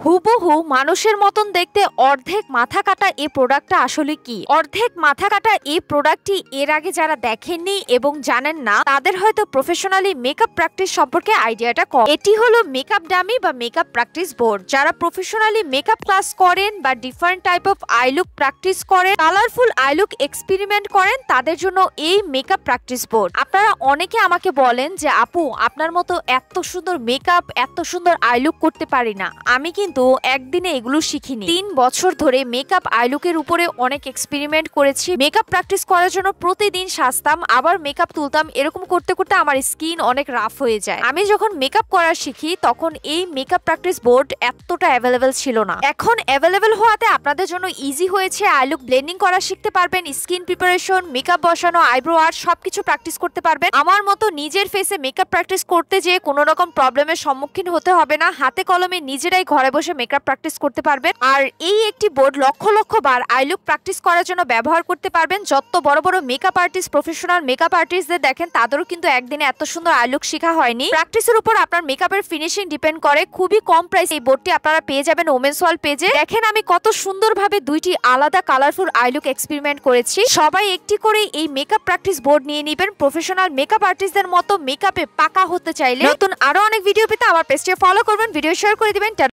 হুবহু মানুষের মতন দেখতে অর্ধেক মাথা কাটা এই প্রোডাক্টটা আসলে কি? অর্ধেক মাথা কাটা এই প্রোডাক্টটি এর আগে যারা দেখেননি এবং জানেন না তাদের হয়তো প্রফেশনালি মেকআপ প্র্যাকটিস সম্পর্কে আইডিয়াটা কম। এটি হলো মেকআপ ডামি বা মেকআপ প্র্যাকটিস বোর্ড। যারা প্রফেশনালি মেকআপ ক্লাস করেন বা different type of I look practice করেন, কালারফুল আই লুক এক্সপেরিমেন্ট করেন, তাদের জন্য এই মেকআপ প্র্যাকটিস বোর্ড। আপনারা অনেকে আমাকে বলেন যে আপু, আপনার মতো এত সুন্দর মেকআপ, এত সুন্দর আই লুক করতে পারি না। আমি কিন্তু একদিনে এগুলো শিখিনি। 3 বছর ধরে মেকআপ আইলুকের উপরে অনেক এক্সপেরিমেন্ট করেছি। মেকআপ প্র্যাকটিস করার জন্য প্রতিদিন সাজতাম, আবার মেকআপ তুলতাম। এরকম করতে করতে আমার স্কিন অনেক রাফ হয়ে যায়। আমি যখন মেকআপ করা শিখি তখন এই মেকআপ প্র্যাকটিস বোর্ড এতটা অ্যাভেলেবেল ছিল না। এখন অ্যাভেলেবেল হওয়াতে আপনাদের জন্য ইজি হয়েছে। আইলুক ব্লেন্ডিং করা শিখতে পারবেন, স্কিন প্রিপারেশন, মেকআপ বসানো, আইব্রো আর্ট সবকিছু প্র্যাকটিস করতে পারবেন। আমার মতো নিজের ফেসে মেকআপ প্র্যাকটিস করতে যেয়ে কোনো রকম প্রবলেমের সম্মুখীন হতে হবে না। হাতে কলমে নিজেরাই ঘরে বসে মেকআপ প্র্যাকটিস করতে পারবেন। আর এই একটি বোর্ড লক্ষ লক্ষ বার আইলুক প্র্যাকটিস করার জন্য ব্যবহার করতে পারবেন। যত বড় বড় মেকআপ আর্টিস্ট, প্রফেশনাল মেকআপ আর্টিস্টদের দেখেন, তাদেরও কিন্তু একদিনে এত সুন্দর আইলুক শেখা হয়নি। প্র্যাকটিসের উপর আপনার মেকআপের ফিনিশিং ডিপেন্ড করে। খুবই কম প্রাইস এই বোর্ডটি আপনারা পেয়ে যাবেন ওমেন্স ওয়াল পেজে। দেখেন আমি কত সুন্দরভাবে দুইটি আলাদা কালারফুল আইলুক এক্সপেরিমেন্ট করেছি। সবাই একটি করে এই মেকআপ প্র্যাকটিস বোর্ড নিয়ে নেবেন। প্রফেশনাল মেকআপ আর্টিস্টদের মতো মেকআপে পাকা হতে চাইলে। নতুন আরো অনেক ভিডিও পেতে আমার পেজটি ফলো করবেন, ভিডিও শেয়ার করে দিবেন।